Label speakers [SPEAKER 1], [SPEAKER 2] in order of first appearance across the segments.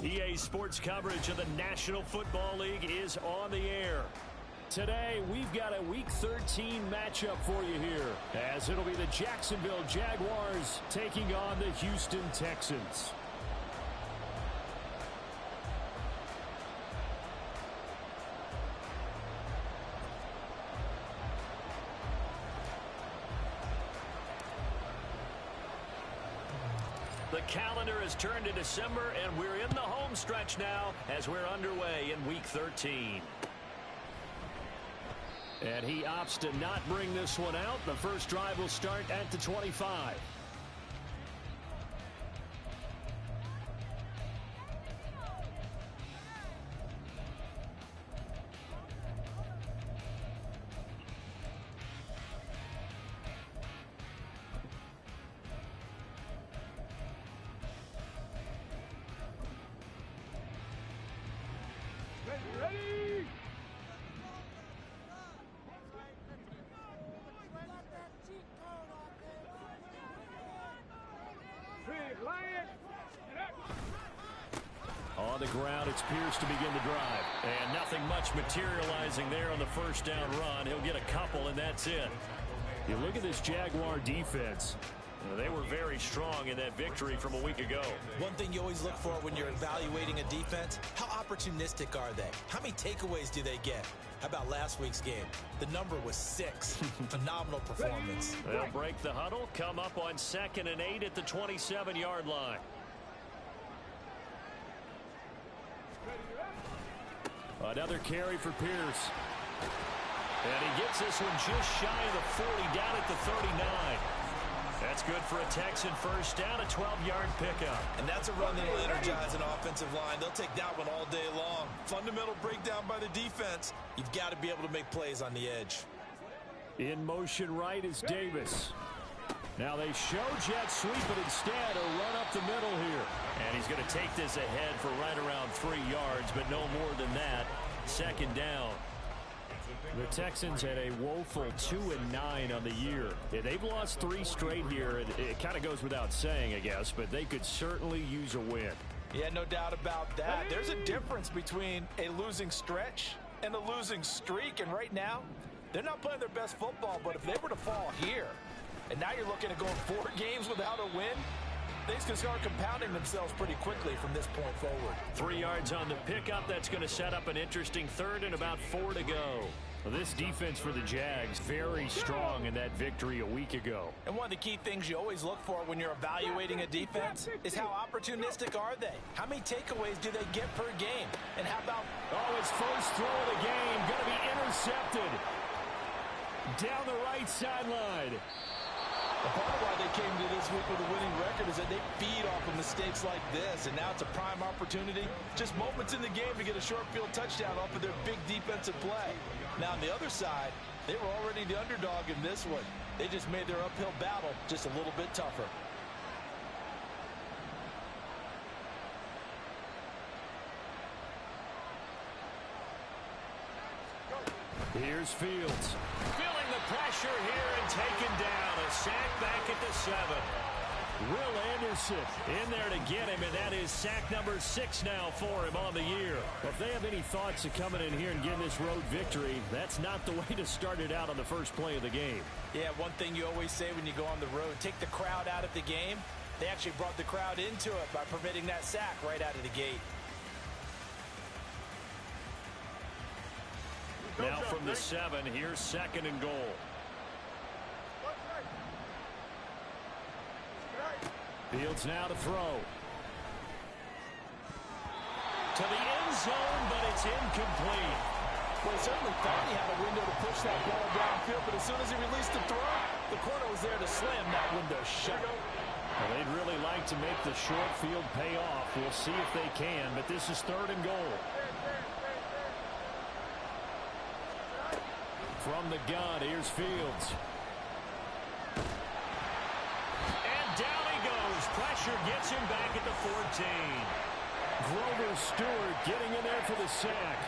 [SPEAKER 1] EA Sports coverage of the National Football League is on the air. Today, we've got a Week 13 matchup for you here, as it'll be the Jacksonville Jaguars taking on the Houston Texans. The calendar has turned to December, and we're in the home stretch now as we're underway in Week 13. And he opts to not bring this one out. The first drive will start at the 25.
[SPEAKER 2] Ready?
[SPEAKER 1] On the ground, it's Pierce to begin the drive. And nothing much materializing there on the first down run. He'll get a couple, and that's it. You look at this Jaguar defense. They were very strong in that victory from a week ago.
[SPEAKER 3] One thing you always look for when you're evaluating a defense, how opportunistic are they? How many takeaways do they get? How about last week's game? The number was 6. Phenomenal performance.
[SPEAKER 1] They'll break the huddle, come up on 2nd and 8 at the 27-yard line. Another carry for Pierce. And he gets this one just shy of the 40, down at the 39. That's good for a Texan first down, a 12-yard pickup.
[SPEAKER 3] And that's a run that will energize an offensive line. They'll take that one all day long. Fundamental breakdown by the defense. You've got to be able to make plays on the edge.
[SPEAKER 1] In motion right is Davis. Now they show jet sweep, but instead a run up the middle here. And he's going to take this ahead for right around 3 yards, but no more than that. 2nd down. The Texans had a woeful 2-9 on the year. They've lost 3 straight here. It kind of goes without saying, I guess, but they could certainly use a win.
[SPEAKER 4] Yeah, no doubt about that. There's a difference between a losing stretch and a losing streak, and right now, they're not playing their best football, but if they were to fall here, and now you're looking at going 4 games without a win, things can start compounding themselves pretty quickly from this point forward.
[SPEAKER 1] 3 yards on the pickup. That's going to set up an interesting 3rd and about 4 to go. Well, this defense for the Jags, very strong in that victory a week ago.
[SPEAKER 4] And one of the key things you always look for when you're evaluating a defense is how opportunistic are they? How many takeaways do they get per game? And how about...
[SPEAKER 1] Oh, his first throw of the game going to be intercepted down the right sideline.
[SPEAKER 4] A part of why they came to this week with a winning record is that they feed off of mistakes like this, and now it's a prime opportunity. Just moments in the game to get a short field touchdown off of their big defensive play. Now, on the other side, they were already the underdog in this one. They just made their uphill battle just a little bit tougher.
[SPEAKER 1] Here's Fields. Feeling the pressure here and taken down. A sack back at the 7. Will Anderson in there to get him, and that is sack number 6 now for him on the year. Well, if they have any thoughts of coming in here and getting this road victory, that's not the way to start it out on the first play of the game.
[SPEAKER 4] Yeah, one thing you always say when you go on the road, take the crowd out of the game. They actually brought the crowd into it by permitting that sack right out of the gate.
[SPEAKER 1] Now from the 7, here's 2nd and goal. Fields now to throw. To the end zone, but it's incomplete.
[SPEAKER 4] Well, he certainly thought he had a window to push that ball downfield, but as soon as he released the throw, the corner was there to slam that window shut.
[SPEAKER 1] Well, they'd really like to make the short field pay off. We'll see if they can, but this is 3rd and goal. From the gun, here's Fields. And down he goes. Pressure gets him back at the 14. Grover Stewart getting in there for the sack.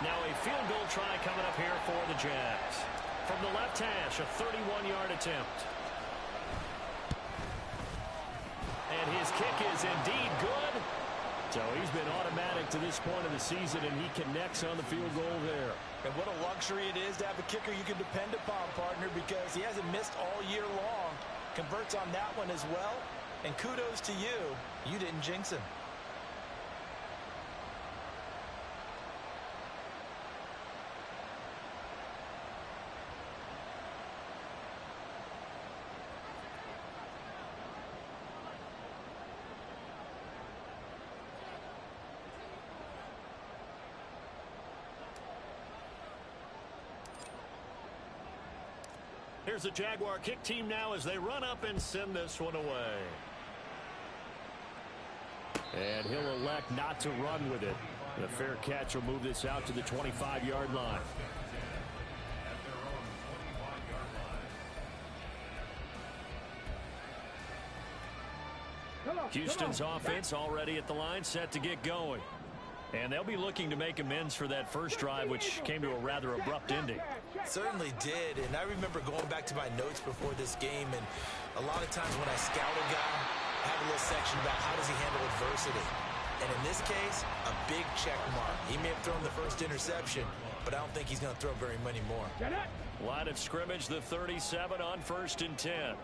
[SPEAKER 1] Now a field goal try coming up here for the Jags. From the left hash, a 31-yard attempt. And his kick is indeed good. So he's been automatic to this point of the season, and he connects on the field goal there.
[SPEAKER 3] And what a luxury it is to have a kicker you can depend upon, partner, because he hasn't missed all year long. Converts on that one as well. And kudos to you. You didn't jinx him.
[SPEAKER 1] Here's the Jaguar kick team now as they run up and send this one away. And he'll elect not to run with it. The fair catch will move this out to the 25-yard line. Houston's offense already at the line, set to get going. And they'll be looking to make amends for that first drive, which came to a rather abrupt ending.
[SPEAKER 3] Certainly did, and I remember going back to my notes before this game, and a lot of times when I scout a guy, I have a little section about how does he handle adversity. And in this case, a big check mark. He may have thrown the first interception, but I don't think he's going to throw very many more.
[SPEAKER 1] Line of scrimmage, the 37 on 1st and 10.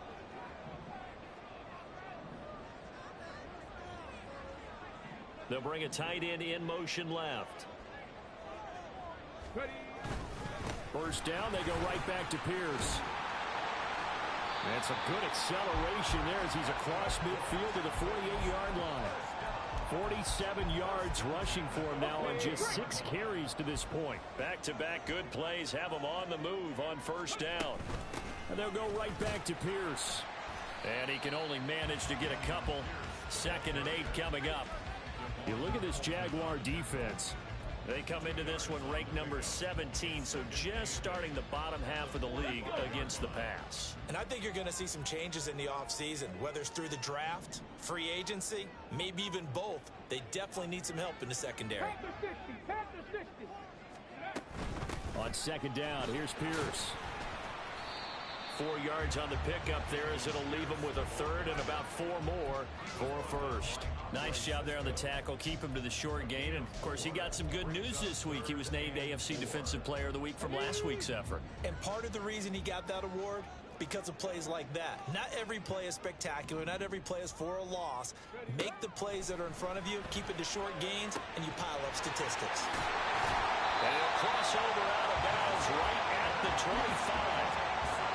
[SPEAKER 1] They'll bring a tight end in motion left. First down, they go right back to Pierce. And some good acceleration there as he's across midfield to the 48-yard line. 47 yards rushing for him now on just 6 carries to this point. Back-to-back good plays have him on the move on first down. And they'll go right back to Pierce. And he can only manage to get a couple. 2nd and 8 coming up. You look at this Jaguar defense. They come into this one ranked number 17, so just starting the bottom half of the league against the pass.
[SPEAKER 3] And I think you're going to see some changes in the offseason, whether it's through the draft, free agency, maybe even both. They definitely need some help in the secondary.
[SPEAKER 1] On 2nd down, here's Pierce. 4 yards on the pickup there as it'll leave him with a 3rd and about 4 more for a 1st. Nice job there on the tackle. Keep him to the short gain. And, of course, he got some good news this week. He was named AFC Defensive Player of the Week from last week's effort.
[SPEAKER 3] And part of the reason he got that award, because of plays like that. Not every play is spectacular. Not every play is for a loss. Make the plays that are in front of you, keep it to short gains, and you pile up statistics.
[SPEAKER 1] And he'll cross over out of bounds right at the 25.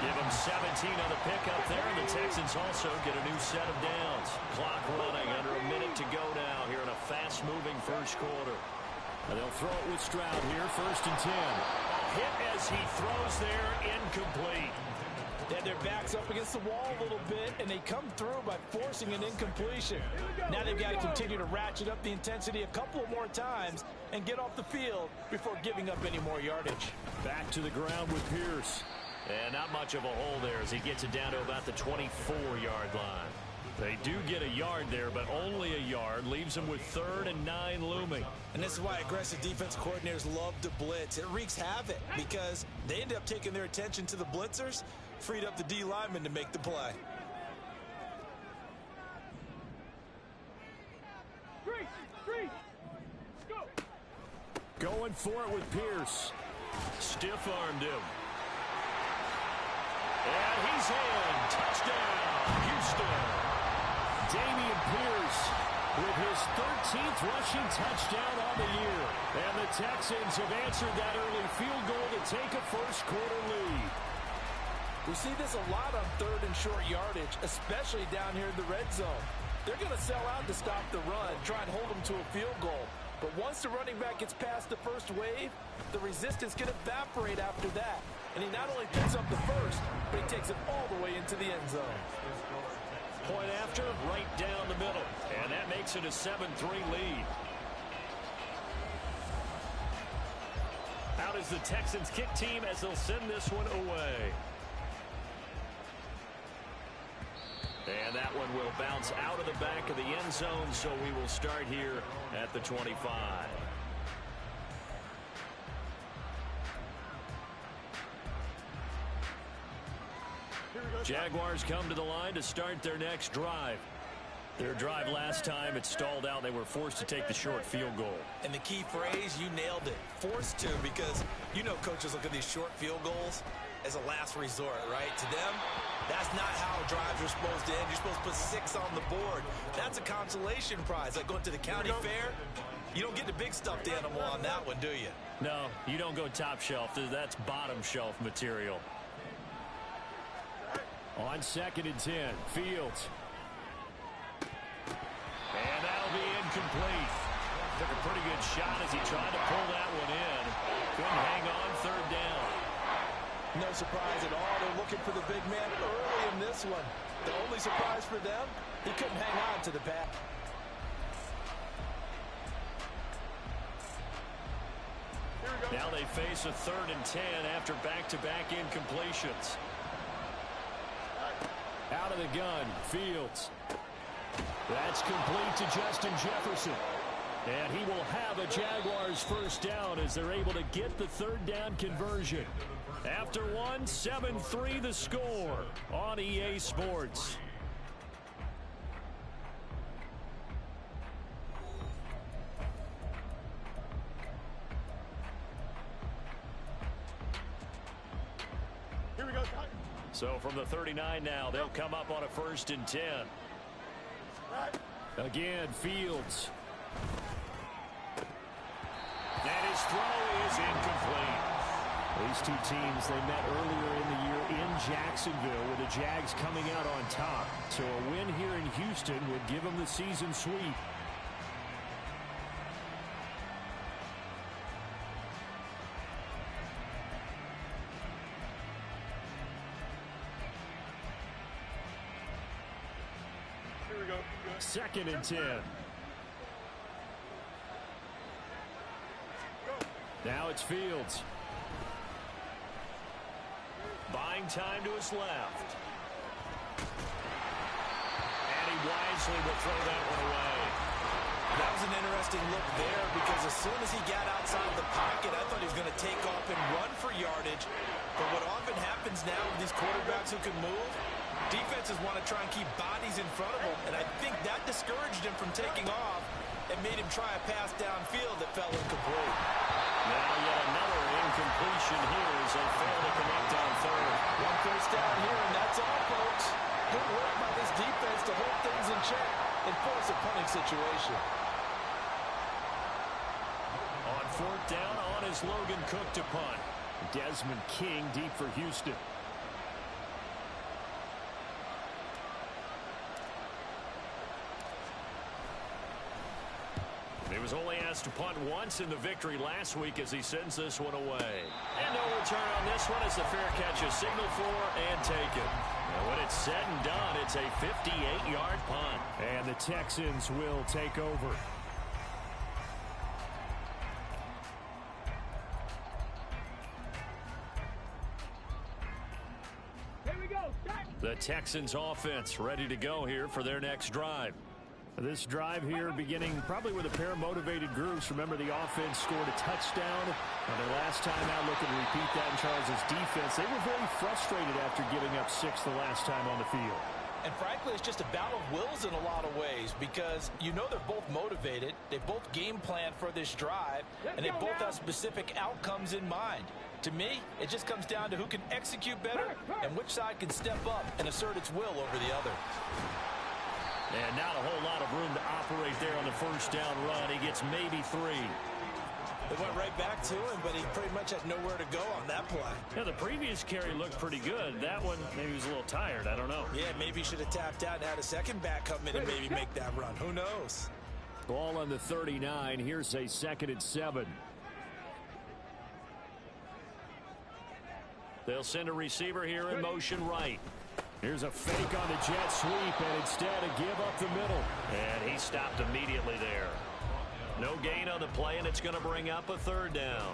[SPEAKER 1] Give him 17 on the pickup there, and the Texans also get a new set of downs. Clock running, under a minute to go now here in a fast-moving first quarter. And they'll throw it with Stroud here, 1st and 10. Hit as he throws there, incomplete.
[SPEAKER 4] They had their backs up against the wall a little bit, and they come through by forcing an incompletion. Now they've got to continue to ratchet up the intensity a couple of more times and get off the field before giving up any more yardage.
[SPEAKER 1] Back to the ground with Pierce. And not much of a hole there as he gets it down to about the 24-yard line. They do get a yard there, but only a yard. Leaves them with 3rd and 9 looming.
[SPEAKER 3] And this is why aggressive defense coordinators love to blitz. It wreaks havoc because they end up taking their attention to the blitzers, freed up the D lineman to make the play.
[SPEAKER 1] Going for it with Pierce. Stiff-armed him. And he's in. Touchdown, Houston. Dameon Pierce with his 13th rushing touchdown on the year. And the Texans have answered that early field goal to take a first-quarter lead.
[SPEAKER 4] We see this a lot on 3rd and short yardage, especially down here in the red zone. They're going to sell out to stop the run, try and hold them to a field goal. But once the running back gets past the first wave, the resistance can evaporate after that. And he not only picks up the first, but he takes it all the way into the end zone.
[SPEAKER 1] Point after, right down the middle. And that makes it a 7-3 lead. Out is the Texans kick team as they'll send this one away. And that one will bounce out of the back of the end zone, so we will start here at the 25. Jaguars come to the line to start their next drive. Their drive last time, it stalled out. They were forced to take the short field goal.
[SPEAKER 3] And the key phrase, you nailed it. Forced to, because you know coaches look at these short field goals as a last resort, right? To them, that's not how drives are supposed to end. You're supposed to put 6 on the board. That's a consolation prize. Like going to the county fair, you don't get the big stuffed animal on that one, do you?
[SPEAKER 1] No, you don't go top shelf. That's bottom shelf material. On 2nd and 10, Fields. And that'll be incomplete. Took a pretty good shot as he tried to pull that one in. Couldn't hang on 3rd down.
[SPEAKER 4] No surprise at all. They're looking for the big man early in this one. The only surprise for them, he couldn't hang on to the pass.
[SPEAKER 1] Now they face a 3rd and 10 after back-to-back incompletions. Out of the gun, Fields. That's complete to Justin Jefferson. And he will have a Jaguars first down as they're able to get the 3rd down conversion. After one, 7-3 the score on EA Sports.
[SPEAKER 2] Here we go.
[SPEAKER 1] So from the 39 now, they'll come up on a 1st and 10. Again, Fields. And his throw is incomplete. These two teams, they met earlier in the year in Jacksonville with the Jags coming out on top. So a win here in Houston would give them the season sweep.
[SPEAKER 2] Here we go.
[SPEAKER 1] 2nd and 10. Now it's Fields. Buying time to his left. And he wisely will throw that one away.
[SPEAKER 3] That was an interesting look there because as soon as he got outside the pocket, I thought he was going to take off and run for yardage. But what often happens now with these quarterbacks who can move, defenses want to try and keep bodies in front of them. And I think that discouraged him from taking off and made him try a pass downfield that fell incomplete.
[SPEAKER 1] Now yet another incompletion here as they fail to connect on 3rd.
[SPEAKER 4] One first down here, and that's all, folks. Good work by this defense to hold things in check and force a punting situation.
[SPEAKER 1] On 4th down, on is Logan Cook to punt. Desmond King deep for Houston. He was only asked to punt once in the victory last week as he sends this one away. And no return on this one as the fair catch is signaled for and taken. And when it's said and done, it's a 58-yard punt. And the Texans will take over.
[SPEAKER 2] Here we go.
[SPEAKER 1] The Texans offense ready to go here for their next drive. This drive here beginning probably with a pair of motivated groups. Remember, the offense scored a touchdown on their last time out. Looking to repeat that in Charles' defense. They were very frustrated after giving up 6 the last time on the field.
[SPEAKER 4] And frankly, it's just a battle of wills in a lot of ways because you know they're both motivated. They both game plan for this drive, and they both have specific outcomes in mind. To me, it just comes down to who can execute better and which side can step up and assert its will over the other.
[SPEAKER 1] And not a whole lot of room to operate there on the first down run. He gets maybe 3.
[SPEAKER 3] It went right back to him, but he pretty much had nowhere to go on that play.
[SPEAKER 1] Yeah, the previous carry looked pretty good. That one, maybe he was a little tired. I don't know.
[SPEAKER 3] Yeah, maybe he should have tapped out and had a second back come in and maybe make that run. Who knows?
[SPEAKER 1] Ball on the 39. Here's a 2nd and 7. They'll send a receiver here in motion right. Here's a fake on the jet sweep, and instead a give up the middle. And he stopped immediately there. No gain on the play, and it's going to bring up a 3rd down.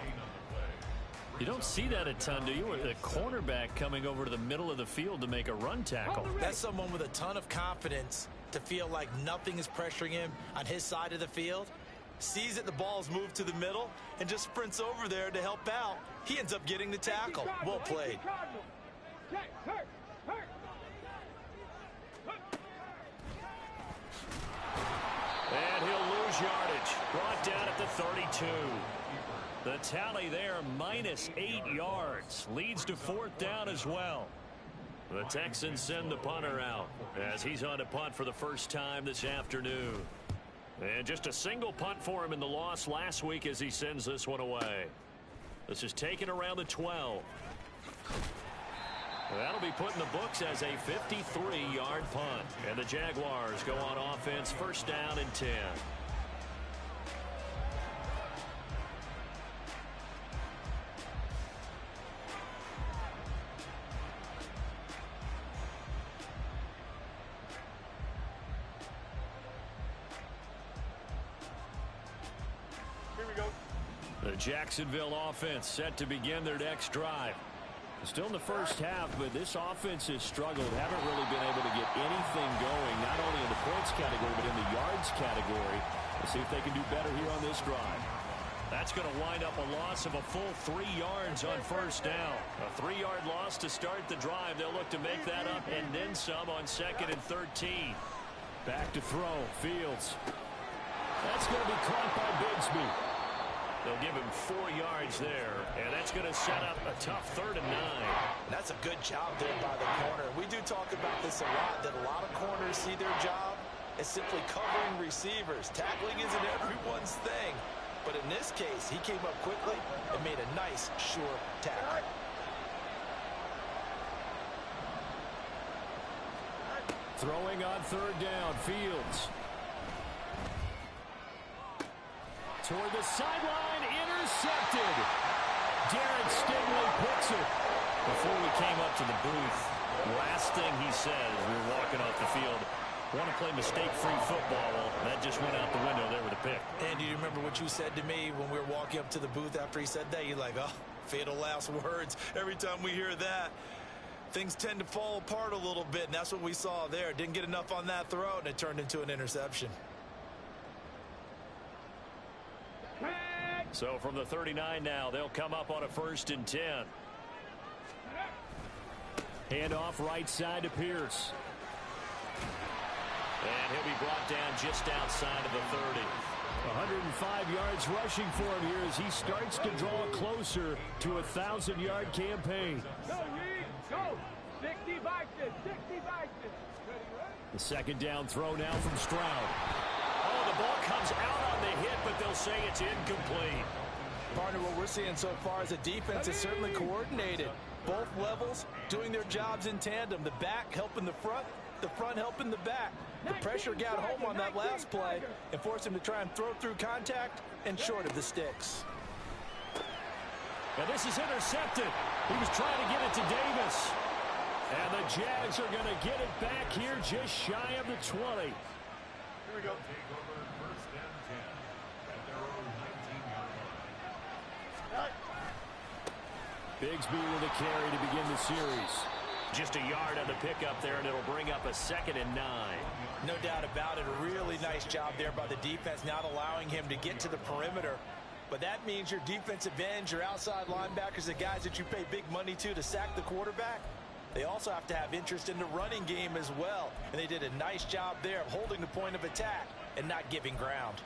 [SPEAKER 1] You don't see that a ton, do you? With a cornerback coming over to the middle of the field to make a run tackle.
[SPEAKER 3] That's someone with a ton of confidence to feel like nothing is pressuring him on his side of the field. Sees that the ball's moved to the middle and just sprints over there to help out. He ends up getting the tackle. Well played.
[SPEAKER 1] 32. The tally there, -8 yards. Leads to 4th down as well. The Texans send the punter out as he's on to punt for the first time this afternoon. And just a single punt for him in the loss last week as he sends this one away. This is taken around the 12. That'll be put in the books as a 53-yard punt. And the Jaguars go on offense, 1st down and 10. The Jacksonville offense set to begin their next drive. Still in the first half, but this offense has struggled. Haven't really been able to get anything going, not only in the points category, but in the yards category. Let's see if they can do better here on this drive. That's going to wind up a loss of a full 3 yards on 1st down. A 3-yard loss to start the drive. They'll look to make that up and then some on 2nd and 13. Back to throw. Fields. That's going to be caught by Bigsby. They'll give him 4 yards there, and that's going to set up a tough 3rd and 9.
[SPEAKER 3] That's a good job there by the corner. We do talk about this a lot, that a lot of corners see their job as simply covering receivers. Tackling isn't everyone's thing. But in this case, he came up quickly and made a nice, short tackle.
[SPEAKER 1] Throwing on 3rd down, Fields. Toward the sideline, intercepted. Derek Stingley picks it. Before we came up to the booth, last thing he said as we were walking off the field, want to play mistake-free football. Well, that just went out the window there with a pick.
[SPEAKER 3] And do you remember what you said to me when we were walking up to the booth after he said that? You're like, oh, fatal last words. Every time we hear that, things tend to fall apart a little bit, and that's what we saw there. Didn't get enough on that throw, and it turned into an interception.
[SPEAKER 1] So from the 39 now, they'll come up on a 1st and 10. Handoff right side to Pierce. And he'll be brought down just outside of the 30. 105 yards rushing for him here as he starts to draw closer to a 1,000-yard campaign.
[SPEAKER 2] Go! 60 boxes! 60 boxes!
[SPEAKER 1] The 2nd down throw now from Stroud. Oh, the ball comes out on the hit, but they'll say it's incomplete.
[SPEAKER 4] Partner, what we're seeing so far is the defense is certainly coordinated. Both levels doing their jobs in tandem. The back helping the front helping the back. The pressure got home on that last play and forced him to try and throw through contact and short of the sticks.
[SPEAKER 1] And this is intercepted. He was trying to get it to Davis. And the Jags are going to get it back here just shy of the 20.
[SPEAKER 2] Here we go.
[SPEAKER 1] Bigsby with a carry to begin the series. Just a yard on the pickup there, and it'll bring up a 2nd and 9.
[SPEAKER 3] No doubt about it. A really nice job there by the defense, not allowing him to get to the perimeter. But that means your defensive ends, your outside linebackers, the guys that you pay big money to sack the quarterback, they also have to have interest in the running game as well. And they did a nice job there of holding the point of attack and not giving ground.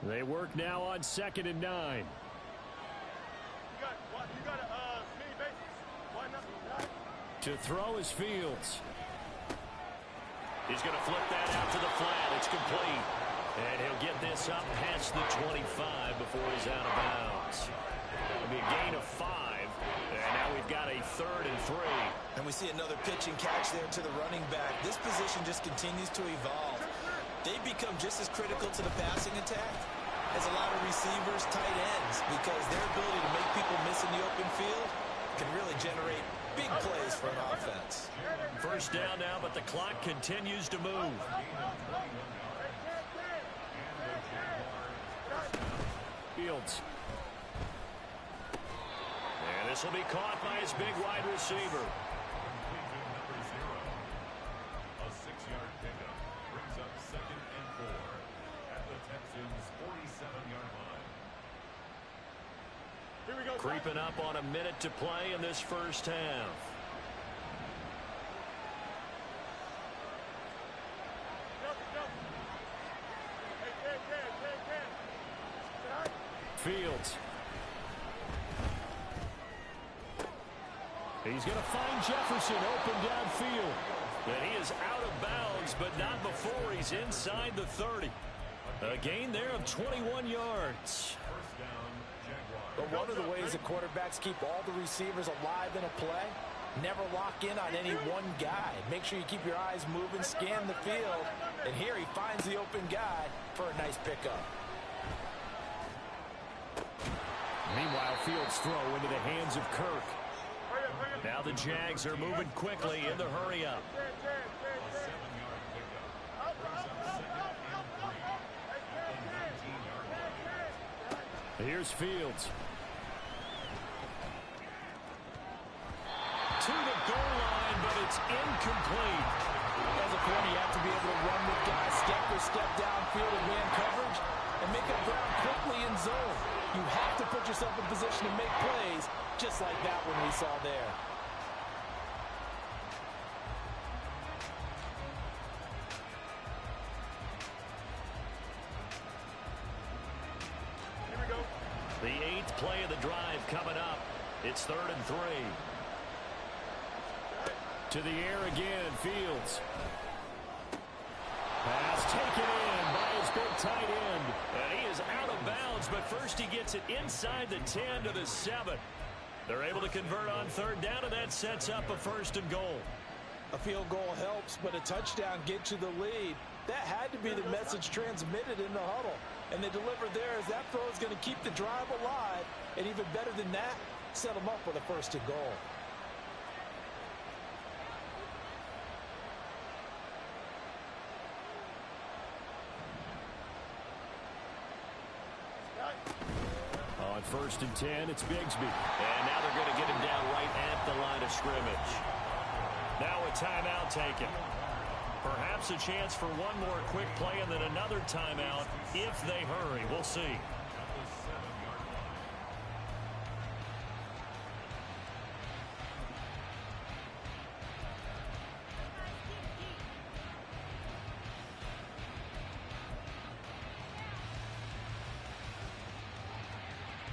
[SPEAKER 1] They work now on 2nd and 9.
[SPEAKER 2] You got mini bases. Why not?
[SPEAKER 1] To throw is Fields. He's going to flip that out to the flat. It's complete. And he'll get this up past the 25 before he's out of bounds. It'll be a gain of 5. And now we've got a 3rd and 3.
[SPEAKER 3] And we see another pitch and catch there to the running back. This position just continues to evolve. They become just as critical to the passing attack as a lot of receivers, tight ends, because their ability to make people miss in the open field can really generate big plays for an offense.
[SPEAKER 1] 1st down now, but the clock continues to move. Fields. And this will be caught by his big wide receiver.
[SPEAKER 5] A 6-yard pickup brings up 2nd and 4 at the Texans' 47-yard line.
[SPEAKER 2] Here we go.
[SPEAKER 1] Creeping up on a minute to play in this first half. Fields. He's going to find Jefferson open downfield. And he is out of bounds, but not before he's inside the 30. A gain there of 21 yards.
[SPEAKER 5] First down, Jaguars.
[SPEAKER 3] But one of the ways the quarterbacks keep all the receivers alive in a play, never lock in on any one guy. Make sure you keep your eyes moving, scan the field. And here he finds the open guy for a nice pickup.
[SPEAKER 1] Meanwhile, Fields' throw into the hands of Kirk. Now the Jags are moving quickly in the hurry-up.
[SPEAKER 5] A 7-yard pickup. Brings up second and 3 at the 19-yard line.
[SPEAKER 1] Here's Fields. To the goal line, but it's incomplete.
[SPEAKER 4] As a corner, you have to be able to run with guys step for step downfield in man coverage and make up ground quickly in zone. You have to put yourself in position to make plays, just like that one we saw there.
[SPEAKER 2] Here we go.
[SPEAKER 1] The 8th play of the drive coming up. It's 3rd and 3. To the air again, Fields. Pass taken in by his big tight end. And he is out of bounds, but first he gets it inside the 10 to the 7. They're able to convert on 3rd down, and that sets up a 1st and goal.
[SPEAKER 4] A field goal helps, but a touchdown gets you the lead. That had to be the message transmitted in the huddle. And they delivered there as that throw is going to keep the drive alive. And even better than that, set them up with a 1st and goal.
[SPEAKER 1] On 1st and 10, it's Bigsby. And now they're going to get him down right at the line of scrimmage. Now a timeout taken. Perhaps a chance for one more quick play and then another timeout if they hurry. We'll see.
[SPEAKER 5] At the 7-yard line.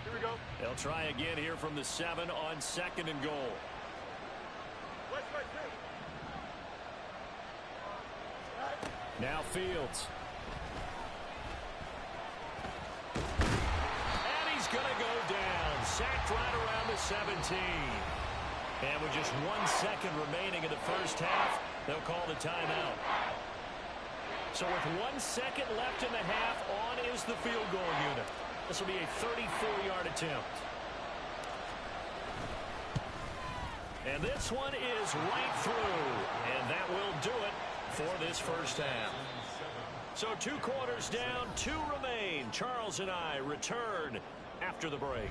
[SPEAKER 2] Here we go.
[SPEAKER 1] They'll try again here from the 7 on 2nd and goal.
[SPEAKER 2] West, right, two.
[SPEAKER 1] Now Fields. And he's going to go down. Sacked right around the 17. And with just 1 second remaining in the first half, they'll call the timeout. So with 1 second left in the half, on is the field goal unit. This will be a 34-yard attempt. And this one is right through. And that will do it for this first half. So 2 quarters down, 2 remain. Charles and I return after the break.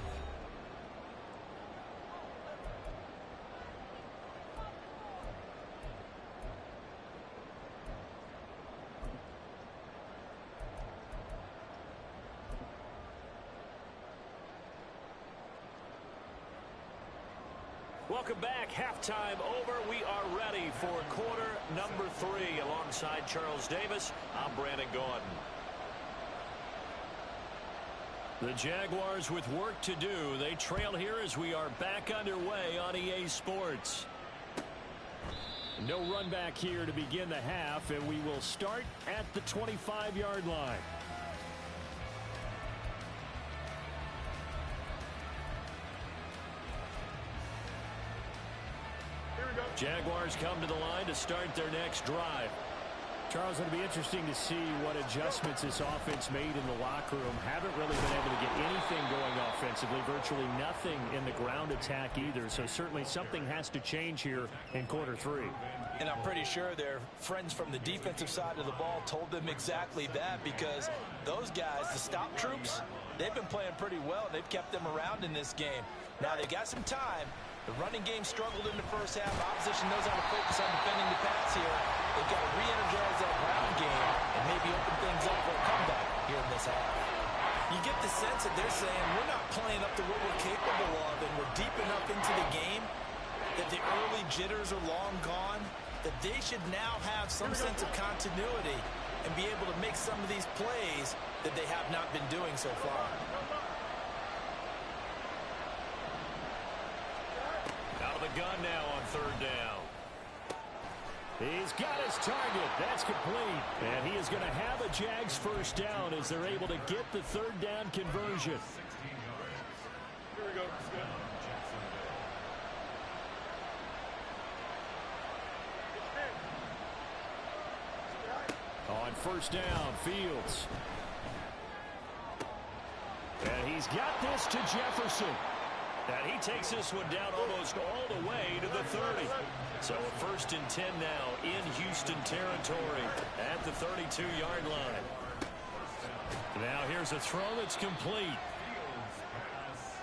[SPEAKER 1] Welcome back. Halftime over. We are ready for quarter number 3. Alongside Charles Davis, I'm Brandon Gaudin. The Jaguars with work to do. They trail here as we are back underway on EA Sports. No run back here to begin the half, and we will start at the 25-yard line. Jaguars come to the line to start their next drive. Charles, it'll be interesting to see what adjustments this offense made in the locker room. Haven't really been able to get anything going offensively. Virtually nothing in the ground attack either. So certainly something has to change here in quarter 3.
[SPEAKER 4] And I'm pretty sure their friends from the defensive side of the ball told them exactly that, because those guys, the stop troops, they've been playing pretty well. They've kept them around in this game. Now they got some time. The running game struggled in the first half. Opposition knows how to focus on defending the pass here. They've got to re-energize that ground game and maybe open things up for a comeback here in this half. You get
[SPEAKER 3] the sense that they're saying we're not playing up to what we're capable of, and we're deep enough into the game that the early jitters are long gone, that they should now have some sense of continuity and be able to make some of these plays that they have not been doing so far.
[SPEAKER 1] Out of the gun now on third down. He's got his target. That's complete. And he is going to have a Jags first down as they're able to get the third down conversion.
[SPEAKER 5] 16 yards.
[SPEAKER 2] Here we go.
[SPEAKER 1] On first down, Fields. And he's got this to Jefferson. And he takes this one down almost all the way to the 30. So a 1st and 10 now in Houston territory at the 32-yard line. Now here's a throw that's complete.
[SPEAKER 5] Fields pass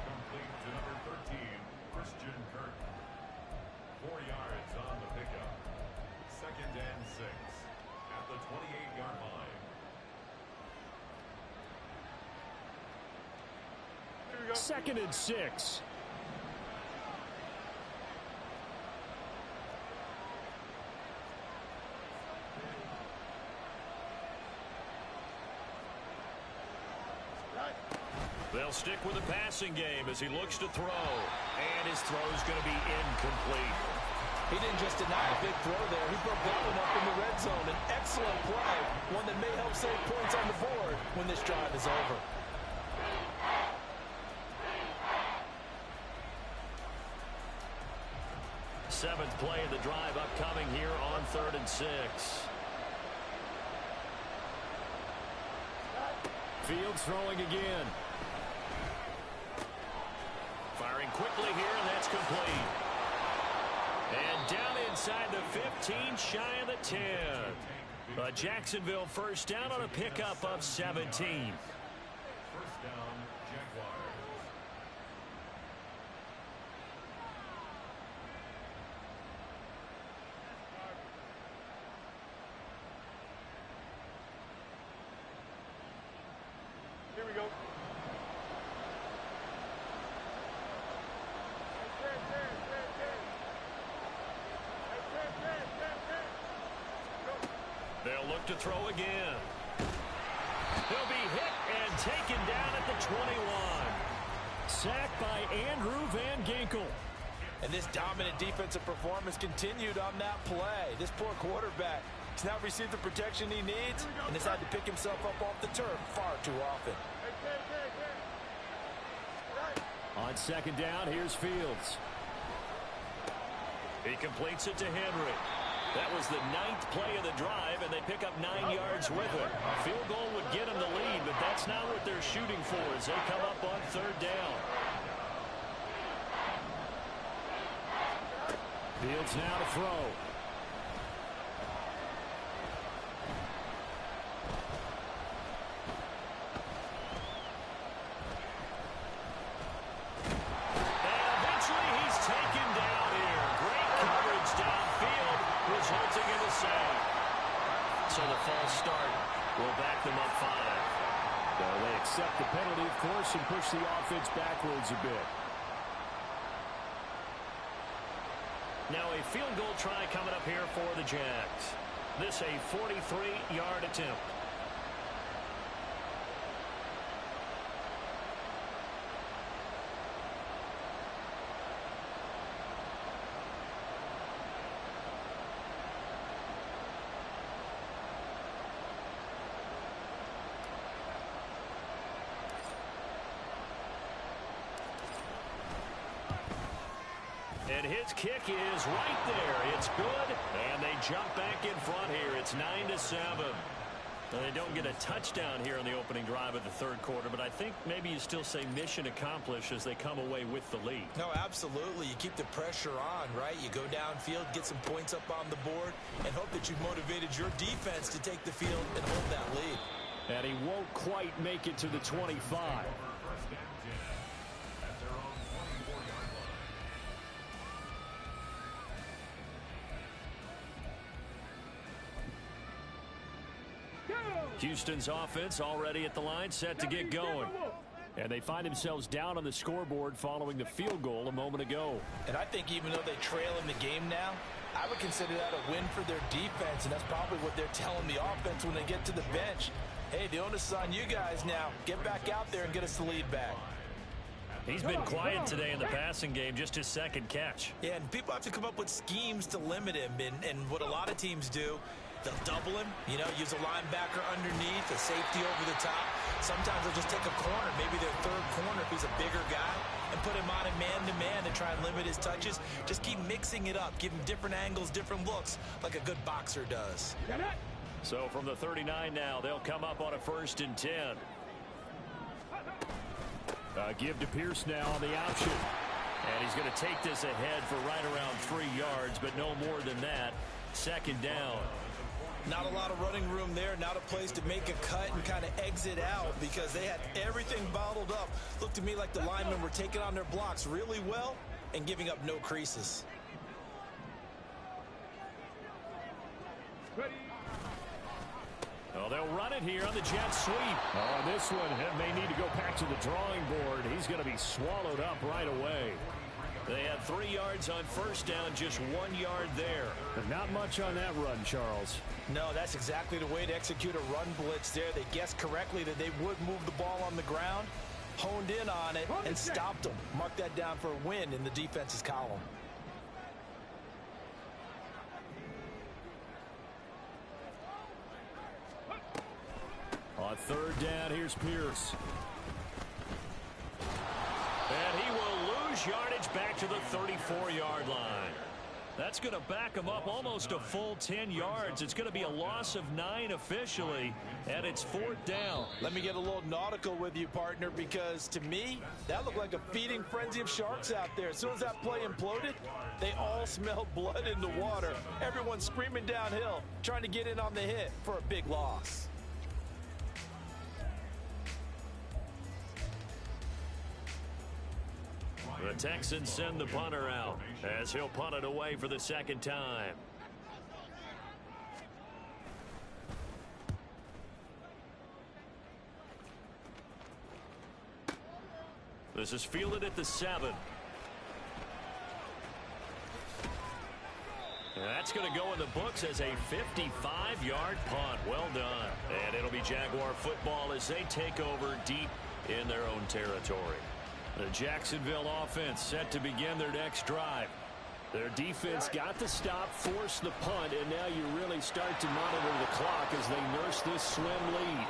[SPEAKER 5] complete to number 13, Christian Kirk. 4 yards on the pickup. 2nd and 6 at the 28-yard line.
[SPEAKER 2] Here we go.
[SPEAKER 1] 2nd and 6. They'll stick with the passing game as he looks to throw. And his throw is going to be incomplete.
[SPEAKER 4] He didn't just deny a big throw there. He broke that one up in the red zone. An excellent play, one that may help save points on the board when this drive is over.
[SPEAKER 1] Seventh play of the drive upcoming here on 3rd and 6. Fields throwing again. Firing quickly here, and that's complete. And down inside the 15, shy of the 10. A Jacksonville first down on a pickup of 17.
[SPEAKER 5] First down, Jaguars.
[SPEAKER 2] Here we go.
[SPEAKER 1] They'll look to throw again. He'll be hit and taken down at the 21. Sacked by Andrew Van Ginkel.
[SPEAKER 4] And this dominant defensive performance continued on that play. This poor quarterback has now received the protection he needs and has had to pick himself up off the turf far too often.
[SPEAKER 1] On 2nd down, here's Fields. He completes it to Henry. That was the 9th play of the drive, and they pick up 9 yards with it. A field goal would get them the lead, but that's not what they're shooting for as they come up on 3rd down. Fields now to throw. So the false start will back them up 5. Well, they accept the penalty, of course, and push the offense backwards a bit. Now a field goal try coming up here for the Jags. This a 43-yard attempt. And his kick is right there. It's good, and they jump back in front here. It's 9-7. Now, they don't get a touchdown here on the opening drive of the 3rd quarter, but I think maybe you still say mission accomplished as they come away with the lead.
[SPEAKER 3] No, absolutely. You keep the pressure on, right? You go downfield, get some points up on the board, and hope that you've motivated your defense to take the field and hold that lead.
[SPEAKER 1] And he won't quite make it to the 25.
[SPEAKER 5] First and 10 at their own 24-yard line.
[SPEAKER 1] Houston's offense already at the line, set to get going. And they find themselves down on the scoreboard following the field goal a moment ago.
[SPEAKER 4] And I think even though they trail in the game now, I would consider that a win for their defense, and that's probably what they're telling the offense when they get to the bench. Hey, the onus is on you guys now. Get back out there and get us the lead back.
[SPEAKER 1] He's been quiet today in the passing game, just his second catch.
[SPEAKER 3] Yeah, and people have to come up with schemes to limit him, and what a lot of teams do, they'll double him, use a linebacker underneath, a safety over the top. Sometimes they'll just take a corner, maybe their third corner if he's a bigger guy, and put him on a man-to-man to try and limit his touches. Just keep mixing it up, give him different angles, different looks, like a good boxer does.
[SPEAKER 1] So from the 39 now, they'll come up on a 1st and 10. Give to Pierce now on the option. And he's going to take this ahead for right around 3 yards, but no more than that. 2nd down.
[SPEAKER 3] Not a lot of running room there. Not a place to make a cut and kind of exit out because they had everything bottled up. Looked to me like the linemen were taking on their blocks really well and giving up no creases.
[SPEAKER 1] Oh, they'll run it here on the jet sweep. Oh, this one may need to go back to the drawing board. He's going to be swallowed up right away. They had 3 yards on 1st down, just 1 yard there. But not much on that run, Charles.
[SPEAKER 4] No, that's exactly the way to execute a run blitz there. They guessed correctly that they would move the ball on the ground, honed in on it, and stopped them. Mark that down for a win in the defense's column.
[SPEAKER 1] On 3rd down, here's Pierce. And he will lose yardage back to the 34-yard line. That's going to back him up almost a full 10 yards. It's going to be a loss of 9 officially, and it's 4th down.
[SPEAKER 4] Let me get a little nautical with you, partner, because to me, that looked like a feeding frenzy of sharks out there. As soon as that play imploded, they all smelled blood in the water. Everyone screaming downhill, trying to get in on the hit for a big loss.
[SPEAKER 1] The Texans send the punter out as he'll punt it away for the 2nd time. This is fielded at the 7. That's going to go in the books as a 55-yard punt. Well done. And it'll be Jaguar football as they take over deep in their own territory. The Jacksonville offense set to begin their next drive. Their defense got the stop, forced the punt, and now you really start to monitor the clock as they nurse this slim lead.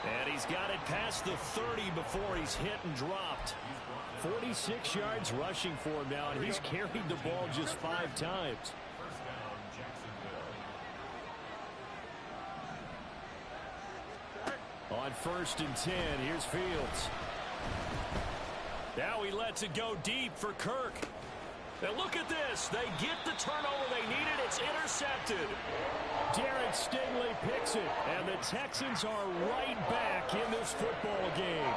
[SPEAKER 1] And he's got it past the 30 before he's hit and dropped. 46 yards rushing for him now, and he's carried the ball just 5 times. On 1st and 10, here's Fields. Now he lets it go deep for Kirk. Now look at this. They get the turnover they needed. It's intercepted. Derek Stingley picks it, and the Texans are right back in this football game.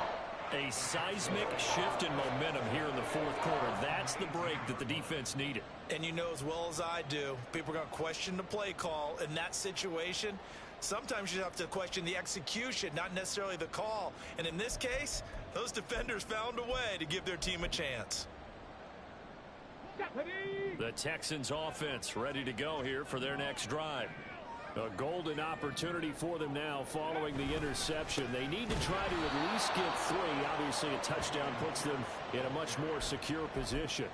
[SPEAKER 1] A seismic shift in momentum here in the 4th quarter. That's the break that the defense needed.
[SPEAKER 3] And you know as well as I do, people are going to question the play call in that situation. Sometimes you have to question the execution, not necessarily the call. And in this case, those defenders found a way to give their team a chance.
[SPEAKER 1] The Texans offense ready to go here for their next drive. A golden opportunity for them now following the interception. They need to try to at least get 3. Obviously, a touchdown puts them in a much more secure position.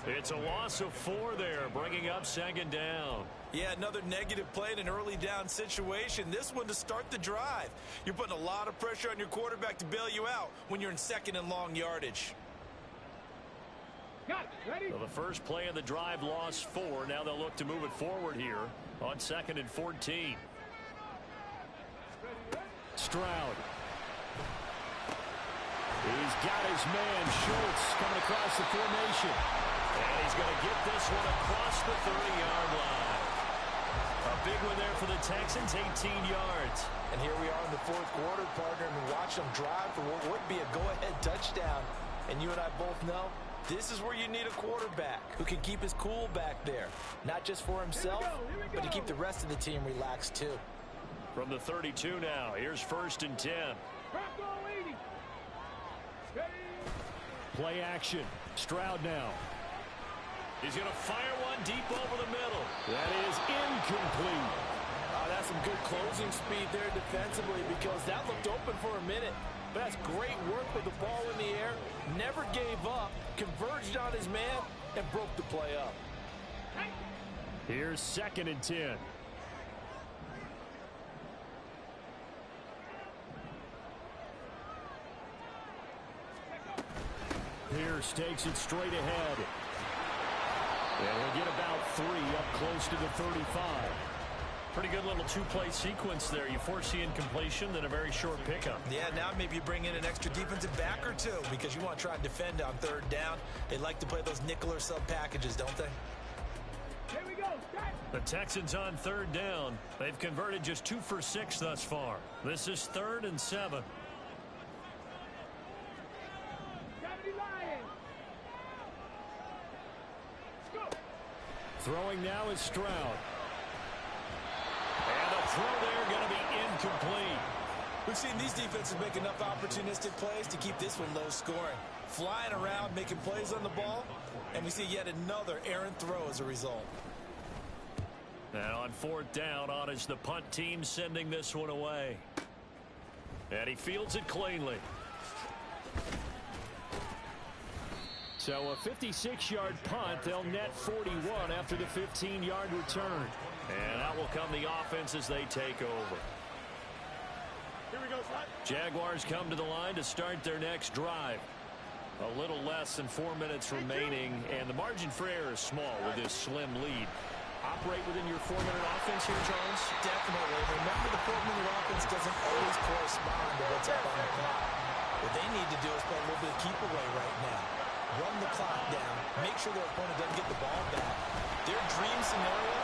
[SPEAKER 1] It's a loss of 4 there, bringing up 2nd down.
[SPEAKER 3] Yeah, another negative play in an early down situation. This one to start the drive. You're putting a lot of pressure on your quarterback to bail you out when you're in 2nd and long yardage.
[SPEAKER 1] So the first play of the drive lost 4. Now they'll look to move it forward here on 2nd and 14. Stroud. He's got his man, Schultz, coming across the formation. And he's going to get this one across the 30-yard line. A big one there for the Texans, 18 yards.
[SPEAKER 4] And here we are in the 4th quarter, partner, and watch them drive for what would be a go-ahead touchdown. And you and I both know this is where you need a quarterback who can keep his cool back there. Not just for himself, but to keep the rest of the team relaxed too.
[SPEAKER 1] From the 32 now, here's 1st and 10. Play action. Stroud now. He's going to fire one deep over the middle. That is incomplete.
[SPEAKER 4] That's some good closing speed there defensively because that looked open for a minute. But that's great work with the ball in the air. Never gave up, converged on his man, and broke the play up.
[SPEAKER 1] Here's 2nd and 10. Pierce takes it straight ahead. And he'll get about 3 up close to the 35. Pretty good little two-play sequence there. You force the incompletion, then a very short pickup.
[SPEAKER 3] Yeah, now maybe you bring in an extra defensive back or two because you want to try and defend on 3rd down. They like to play those nickel or sub packages, don't they?
[SPEAKER 2] Here we go.
[SPEAKER 1] The Texans on 3rd down. They've converted just 2 for 6 thus far. This is 3rd and 7. Throwing now is Stroud. And the throw there going to be incomplete.
[SPEAKER 3] We've seen these defenses make enough opportunistic plays to keep this one low scoring. Flying around, making plays on the ball, and we see yet another errant throw as a result.
[SPEAKER 1] And on 4th down, on is the punt team sending this one away. And he fields it cleanly. So a 56-yard punt. They'll net 41 after the 15-yard return. And out will come the offense as they take over.
[SPEAKER 2] Here we go, Slot.
[SPEAKER 1] Jaguars come to the line to start their next drive. A little less than 4 minutes remaining, and the margin for error is small with this slim lead. Operate within your 4-minute offense here, Charles?
[SPEAKER 3] Definitely. Remember, the 4-minute offense doesn't always correspond to what's up on the clock. What they need to do is play a little bit of keep away right now. Run the clock down, make sure their opponent doesn't get the ball back. Their dream scenario,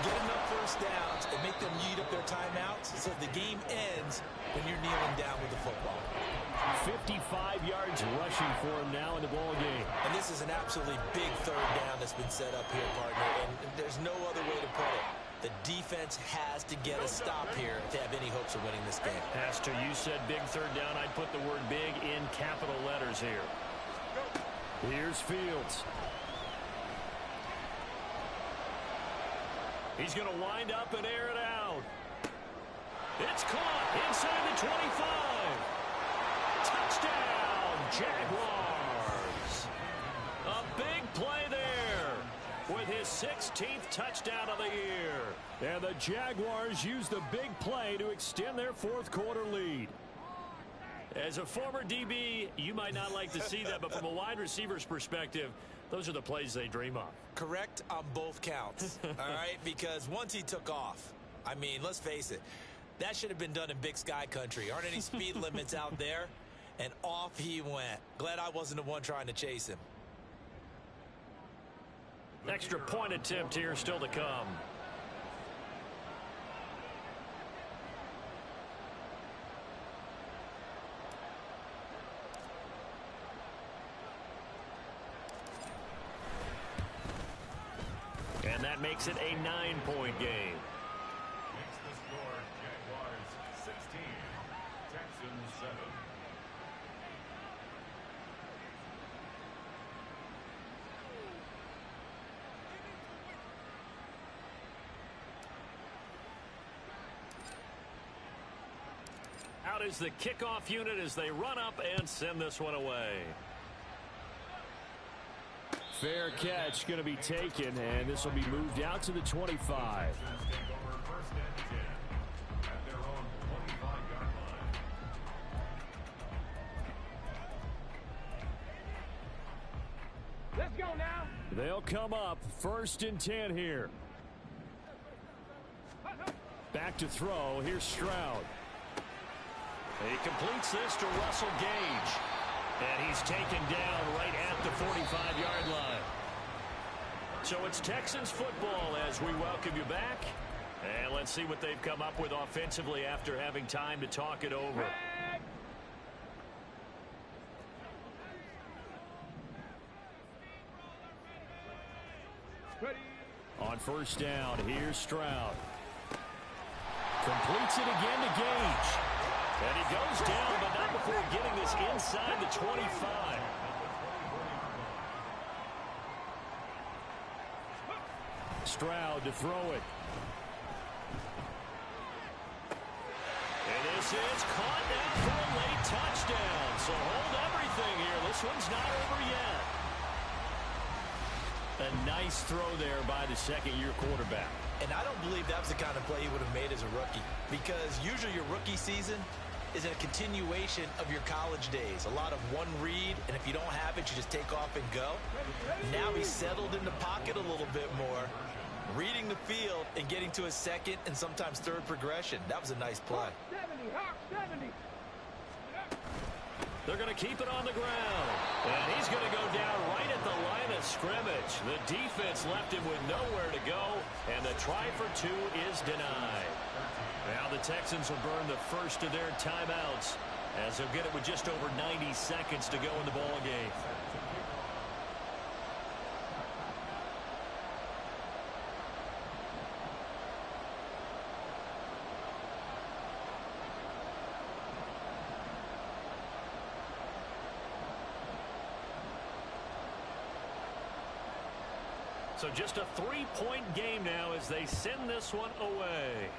[SPEAKER 3] get enough 1st downs and make them eat up their timeouts so the game ends when you're kneeling down with the football.
[SPEAKER 1] 55 yards rushing for him now in the ball game.
[SPEAKER 3] And this is an absolutely big 3rd down that's been set up here, partner, and there's no other way to put it. The defense has to get a stop here to have any hopes of winning this game.
[SPEAKER 1] Pastor, you said big 3rd down. I'd put the word big in capital letters here. Here's Fields. He's going to wind up and air it out. It's caught inside the 25. Touchdown, Jaguars. A big play there with his 16th touchdown of the year. And the Jaguars use the big play to extend their 4th quarter lead. As a former DB, you might not like to see that, but from a wide receiver's perspective, those are the plays they dream of.
[SPEAKER 3] Correct on both counts, all right? Because once he took off, I mean, let's face it, that should have been done in Big Sky country. Aren't any speed limits out there? And off he went. Glad I wasn't the one trying to chase him.
[SPEAKER 1] Extra point attempt here still to come. And that makes it a 9-point game.
[SPEAKER 5] Makes the score Jaguars 16, Texans 7.
[SPEAKER 1] Out is the kickoff unit as they run up and send this one away. Fair catch going to be taken, and this will be moved out to the 25.
[SPEAKER 5] Take over 1st and 10 at their own 25-yard line.
[SPEAKER 2] Let's go now.
[SPEAKER 1] They'll come up 1st and 10 here. Back to throw. Here's Stroud. He completes this to Russell Gage. And he's taken down right at the 45-yard line. So it's Texans football as we welcome you back. And let's see what they've come up with offensively after having time to talk it over. On 1st down, here's Stroud. Completes it again to Gage. And he goes down, but not before getting this inside the 25. Stroud to throw it. And this is caught now for a late touchdown. So hold everything here. This one's not over yet. A nice throw there by the second-year quarterback.
[SPEAKER 3] And I don't believe that was the kind of play he would have made as a rookie, because usually your rookie season is a continuation of your college days. A lot of one read, and if you don't have it, you just take off and go. Now he's settled in the pocket a little bit more, reading the field and getting to his second and sometimes third progression. That was a nice play.
[SPEAKER 2] 70.
[SPEAKER 1] They're going to keep it on the ground. And he's going to go down right at the line of scrimmage. The defense left him with nowhere to go, and the try for two is denied. Now the Texans will burn the first of their timeouts as they'll get it with just over 90 seconds to go in the ball game. So just a three-point game now as they send this one away.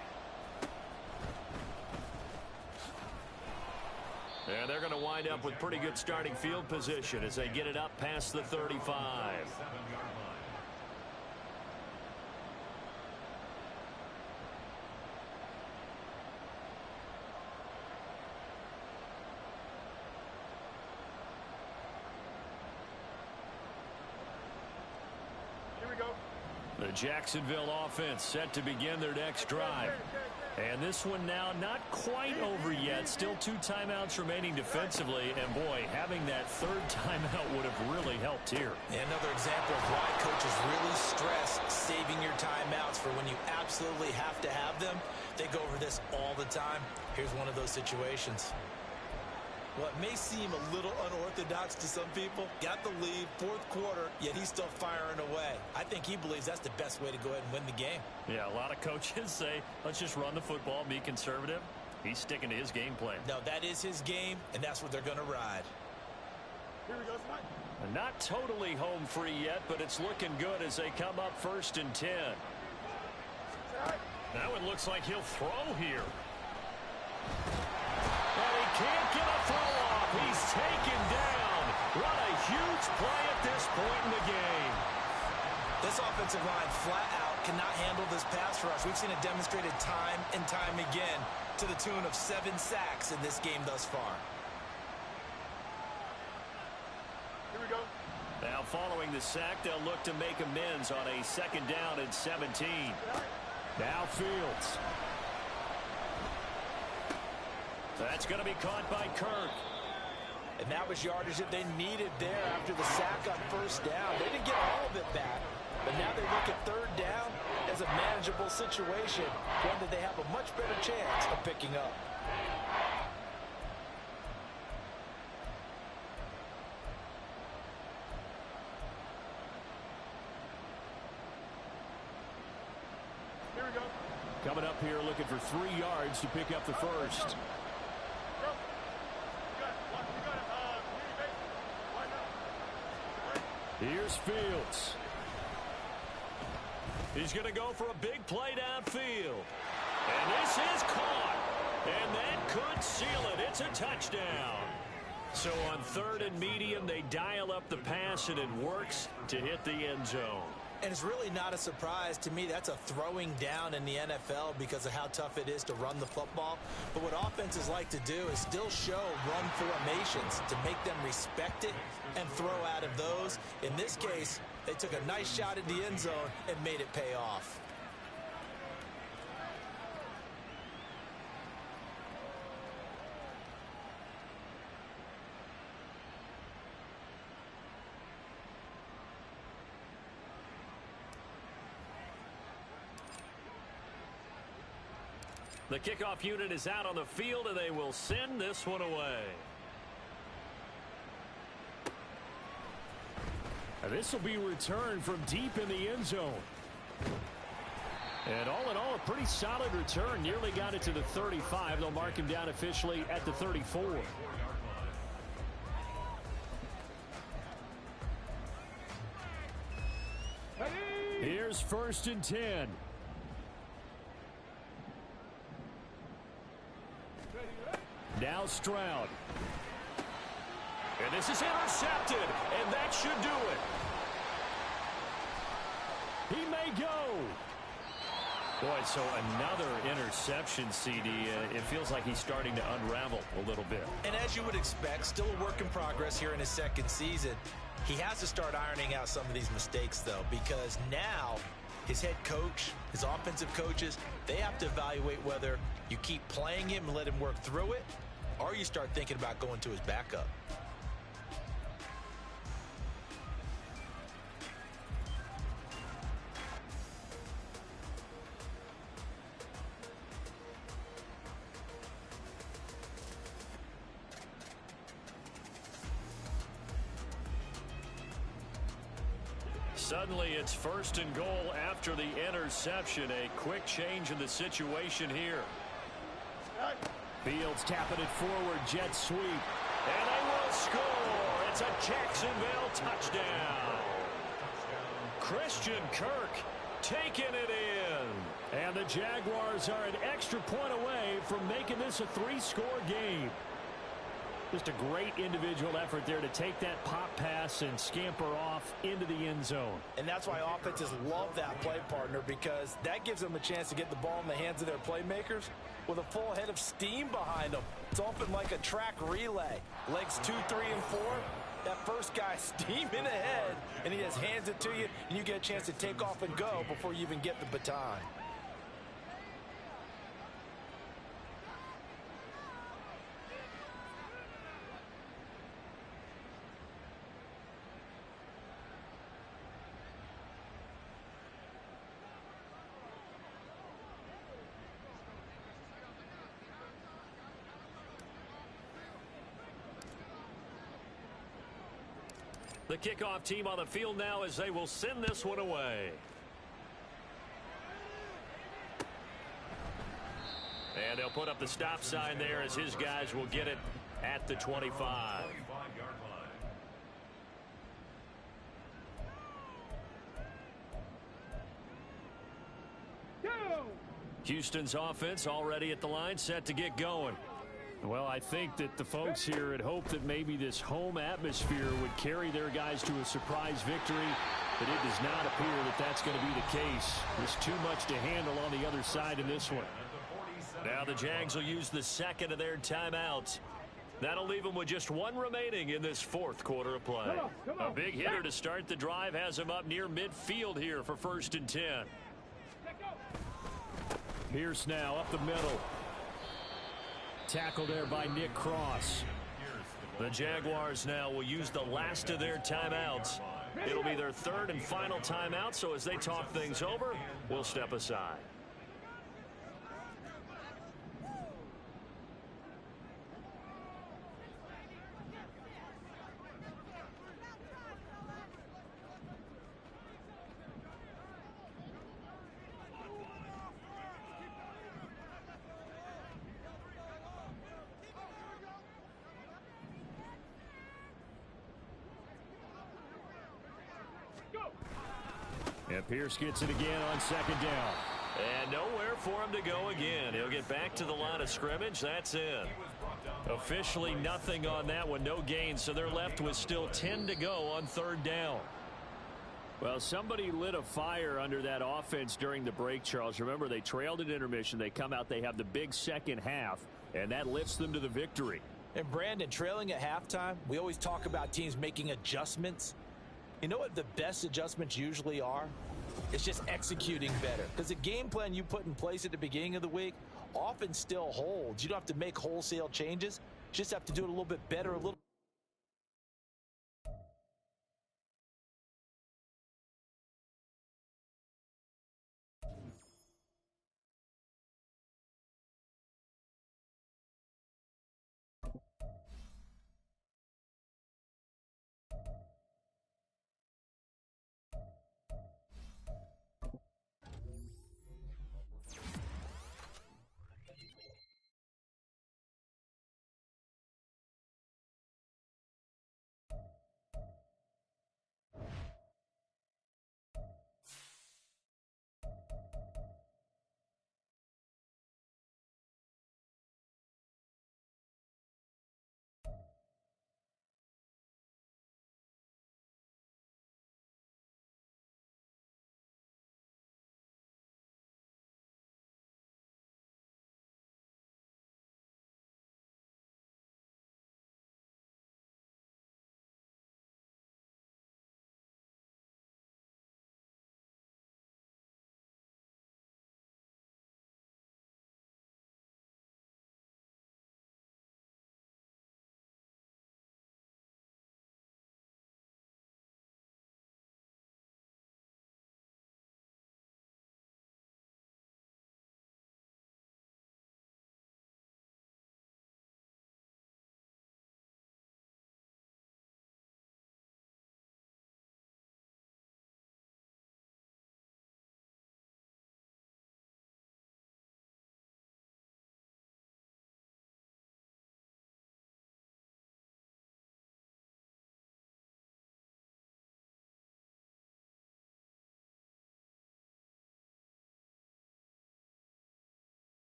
[SPEAKER 1] And they're going to wind up with pretty good starting field position as they get it up past the 35. The Jacksonville offense set to begin their next drive. And this one now not quite over yet. Still 2 timeouts remaining defensively. And, boy, having that third timeout would have really helped here.
[SPEAKER 3] Another example of why coaches really stress saving your timeouts for when you absolutely have to have them. They go over this all the time. Here's one of those situations. Well, it may seem a little unorthodox to some people. Got the lead, fourth quarter, yet he's still firing away. I think he believes that's the best way to go ahead and win the game.
[SPEAKER 1] Yeah, a lot of coaches say, let's just run the football, be conservative. He's sticking to his game plan.
[SPEAKER 3] No, that is his game, and that's what they're going to ride.
[SPEAKER 2] Here we go, Slide.
[SPEAKER 1] Not totally home free yet, but it's looking good as they come up 1st and 10. Now it looks like he'll throw here. And he can't get a throw off. He's taken down. What a huge play at this point in the game.
[SPEAKER 3] This offensive line flat out cannot handle this pass rush. We've seen it demonstrated time and time again to the tune of 7 sacks in this game thus far.
[SPEAKER 2] Here we go.
[SPEAKER 1] Now following the sack, they'll look to make amends on a 2nd down and 17. Now Fields. That's going to be caught by Kirk.
[SPEAKER 3] And that was yardage that they needed there after the sack on 1st down. They didn't get all of it back, but now they look at 3rd down as a manageable situation, one that they have a much better chance of picking up.
[SPEAKER 2] Here we go.
[SPEAKER 1] Coming up here looking for 3 yards to pick up the first. Here's Fields. He's going to go for a big play downfield. And this is caught. And that could seal it. It's a touchdown. So on 3rd and medium, they dial up the pass, and it works to hit the end zone.
[SPEAKER 3] And it's really not a surprise to me. That's a throwing down in the NFL because of how tough it is to run the football. But what offenses like to do is still show run formations to make them respect it and throw out of those. In this case, they took a nice shot at the end zone and made it pay off.
[SPEAKER 1] The kickoff unit is out on the field, and they will send this one away. And this will be returned from deep in the end zone. And all in all, a pretty solid return. Nearly got it to the 35. They'll mark him down officially at the 34. Here's 1st and 10. Now Stroud. And this is intercepted, and that should do it. He may go. Boy, so another interception, CD. It feels like he's starting to unravel a little bit.
[SPEAKER 3] And as you would expect, still a work in progress here in his 2nd season. He has to start ironing out some of these mistakes, though, because now his head coach, his offensive coaches, they have to evaluate whether you keep playing him and let him work through it, or you start thinking about going to his backup.
[SPEAKER 1] Suddenly, it's 1st and goal after the interception. A quick change in the situation here. Fields tapping it forward, jet sweep. And they will score. It's a Jacksonville touchdown. Christian Kirk taking it in. And the Jaguars are an extra point away from making this a 3-score game. Just a great individual effort there to take that pop pass and scamper off into the end zone.
[SPEAKER 4] And that's why offenses love that play, partner, because that gives them a chance to get the ball in the hands of their playmakers with a full head of steam behind them. It's often like a track relay. Legs 2, 3, and 4. That first guy steaming ahead, and he just hands it to you, and you get a chance to take off and go before you even get the baton.
[SPEAKER 1] The kickoff team on the field now as they will send this one away. And they'll put up the stop sign there as his guys will get it at the 25.
[SPEAKER 5] 25-yard line.
[SPEAKER 1] Houston's offense already at the line, set to get going. Well, I think that the folks here had hoped that maybe this home atmosphere would carry their guys to a surprise victory, but it does not appear that that's going to be the case. There's too much to handle on the other side in this one. Now the Jags will use the 2nd of their timeouts. That'll leave them with just 1 remaining in this 4th quarter of play. A big hitter to start the drive has him up near midfield here for 1st and 10. Pierce now up the middle. Tackle there by Nick Cross. The Jaguars now will use the last of their timeouts. It'll be their 3rd and final timeout, so as they talk things over, we'll step aside. And Pierce gets it again on 2nd down. And nowhere for him to go again. He'll get back to the line of scrimmage. That's in. Officially nothing on that one. No gain. So they're left with still 10 to go on 3rd down. Well, somebody lit a fire under that offense during the break, Charles. Remember, they trailed at intermission. They come out. They have the big second half. And that lifts them to the victory.
[SPEAKER 4] And Brandon, trailing at halftime, we always talk about teams making adjustments. You know what the best adjustments usually are? It's just executing better. Because the game plan you put in place at the beginning of the week often still holds. You don't have to make wholesale changes. You just have to do it a little bit better, a little